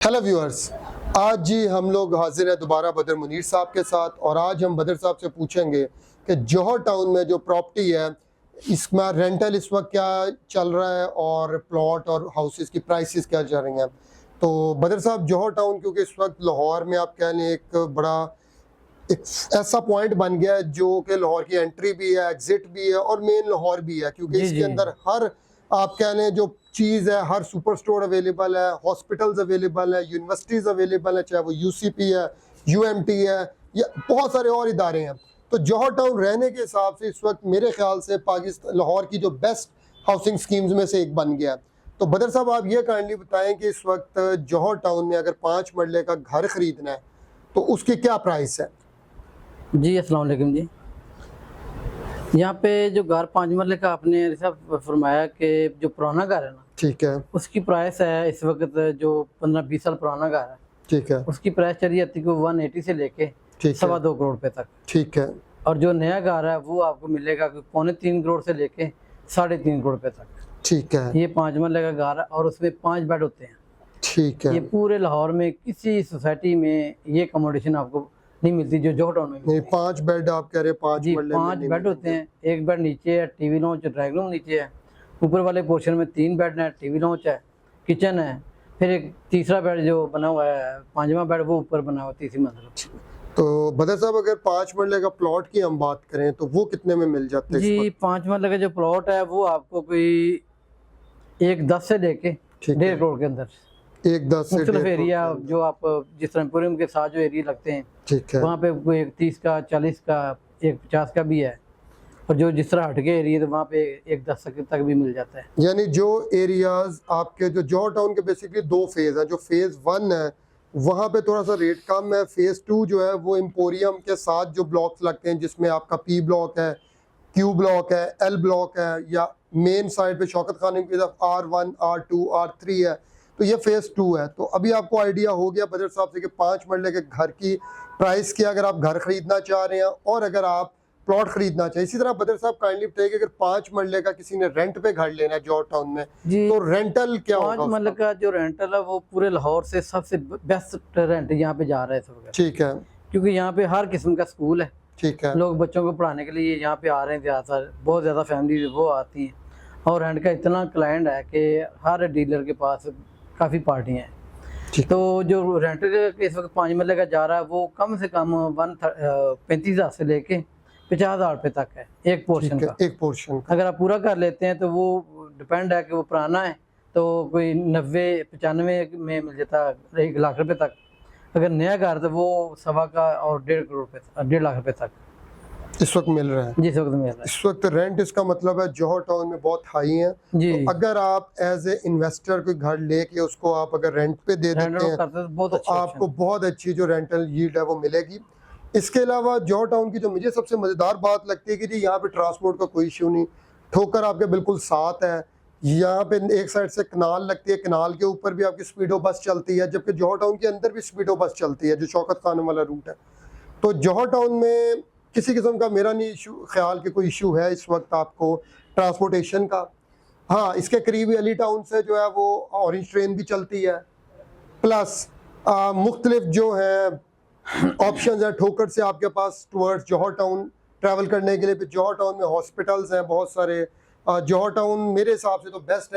Hello viewers, आज जी हम लोग हाजिर हैं दोबारा बदर मुनीर साहब के साथ। और आज हम बदर साहब से पूछेंगे कि जौहर टाउन में जो प्रॉपर्टी है इसमें रेंटल इस वक्त क्या चल रहा है और प्लॉट और हाउसेस की प्राइसेस क्या चल रही हैं। तो बदर साहब, जौहर टाउन क्योंकि इस वक्त लाहौर में आप कह लें एक बड़ा एक ऐसा पॉइंट बन गया है जो कि लाहौर की एंट्री भी है, एग्जिट भी है और मेन लाहौर भी है, क्योंकि जी, इसके जी। अंदर हर आप कह लें जो चीज़ है, हर सुपर स्टोर अवेलेबल है, हॉस्पिटल्स अवेलेबल है, यूनिवर्सिटीज़ अवेलेबल है, चाहे वो यूसीपी है, यूएमटी है या बहुत सारे और इदारे हैं। तो जौहर टाउन रहने के हिसाब से इस वक्त मेरे ख्याल से पाकिस्तान लाहौर की जो बेस्ट हाउसिंग स्कीम्स में से एक बन गया है। तो बदर साहब, आप ये काइंडली बताएं कि इस वक्त जौहर टाउन में अगर 5 मरले का घर खरीदना है तो उसकी क्या प्राइस है। जी, अस्सलाम वालेकुम जी। यहाँ पे जो घर 5 मरले का आपने ऐसा फरमाया कि जो पुराना घर है ना, ठीक है, उसकी प्राइस है इस वक्त जो 15-20 साल पुराना घर है, ठीक है, उसकी प्राइस चली जाती है 180 से लेके ठीक है, 2.25 करोड़ रुपए तक। ठीक है, और जो नया घर है वो आपको मिलेगा 3.25 करोड़ से लेके 3.5 करोड़ रुपए तक। ठीक है, ये 5 मरले का घर है और उसमें 5 बेड होते हैं। ठीक ये है। पूरे लाहौर में किसी सोसाइटी में ये अकोमोडेशन आपको नहीं मिलती जो जौहर टाउन में मिलती नहीं, है। 5 बेड आप कह रहे हैं, 5 जी, मरले में 5 नहीं बेड होते मिलेंगे। हैं। एक बेड नीचे है, टीवी लॉन्च, ड्राइंग रूम नीचे है। ऊपर वाले पोर्शन में 3 बेड हैं, टीवी लॉन्च है, किचन है। फिर एक तीसरा बेड जो बना हुआ है, 5वां बेड वो ऊपर बना हुआ है तीसरी मंजिल पर। तो बदर साहब, अगर 5 मरले का प्लॉट की हम बात करें तो वो कितने में मिल जाता है इस जी, वक्त। 5 मरले का जो प्लॉट है वो आपको कोई 1.10 से लेके ठीक 1.5 है, करोड़ के अंदर 1.10 से मुख्तलिफ 1.5 करोड़ एरिया के अंदर। जो आप जिस तरह एम्पोरियम के साथ जो एरिया लगते हैं ठीक है, वहाँ पे कोई एक 30 का, 40 का, एक 50 का भी है। और जो जिस तरह हट के एरिया तो वहाँ पे 1.10 तक भी मिल जाता है। यानी जो एरियाज आपके जो जौहर टाउन के बेसिकली 2 फेज हैं। जो फेज 1 है वहाँ पे थोड़ा सा रेट कम है। फेज 2 जो है वो एम्पोरियम के साथ जो ब्लॉक्स लगते हैं, जिसमें आपका पी ब्लॉक है, क्यू ब्लॉक है, एल ब्लॉक है, या मेन साइड पे शौकत खान की तरफ R1, R2, R3 है। तो ये फेज 2 है। तो अभी आपको आइडिया हो गया बजट साहब से कि 5 मरले के घर की प्राइस की, अगर आप घर खरीदना चाह रहे हैं और अगर आप प्लॉट खरीदना चाहिए। इसी तरह बदर साहब काइंडली बताइए कि अगर 5 मरले का किसी ने रेंट पे घर लेना है जौहर टाउन में जी, तो रेंटल क्या 5 होगा मरले उसका? का जो रेंटल है वो पूरे लाहौर से सबसे बेस्ट रेंट यहाँ पे जा रहा है इस वक्त। ठीक है, क्योंकि यहाँ पे हर किस्म का स्कूल है। ठीक है, लोग बच्चों को पढ़ाने के लिए यहाँ पे आ रहे हैं, ज़्यादातर बहुत ज़्यादा फैमिली वो आती हैं। और रेंट का इतना क्लाइंट है कि हर डीलर के पास काफ़ी पार्टियाँ हैं। ठीक, तो जो रेंट इस वक्त 5 मरले का जा रहा है वो कम से कम 35,000 से लेके 50,000 रुपये तक है एक पोर्शन ठीक है, का। एक पोर्शन का। अगर आप पूरा कर लेते हैं तो वो डिपेंड है कि वो पुराना है तो कोई 90-95 में मिल जाता है 1 लाख रुपए तक। अगर नया घर तो वो 1.25 का और 1.5 करोड़ रुपये 1.5 लाख रुपए तक इस वक्त मिल रहा है। जिस वक्त मिल रहा है। इस वक्त रेंट इसका मतलब है जौहर टाउन में बहुत हाई है। जी, तो अगर आप एज ए इन्वेस्टर कोई घर लेके उसको आप अगर रेंट पे दे रेंट देते हैं करते तो बहुत तो अच्छा आपको ऑप्शन। बहुत अच्छी जो रेंटल यील्ड है वो मिलेगी। इसके अलावा जौहर टाउन की जो मुझे सबसे मज़ेदार बात लगती है कि जी यहाँ पे ट्रांसपोर्ट का कोई इशू नहीं, ठोकर आपके बिल्कुल साथ है। यहाँ पे एक साइड से कनाल लगती है, कनाल के ऊपर भी आपकी स्पीडो बस चलती है, जबकि जौहर टाउन के अंदर भी स्पीडो बस चलती है जो शौकत खान वाला रूट है। तो जौहर टाउन में किसी किस्म का मेरा नहीं इशू ख्याल कि कोई इशू है इस वक्त आपको ट्रांसपोर्टेशन का। हाँ, इसके करीब अली टाउन से जो है वो ऑरेंज ट्रेन भी चलती है, प्लस मुख्तलिफ जो है ऑप्शन है ठोकर से आपके पास टुवर्ड्स जौहर टाउन ट्रैवल करने के लिए। जौहर टाउन में हॉस्पिटल्स हैं बहुत सारे। जौहर टाउन मेरे हिसाब से तो बेस्ट है।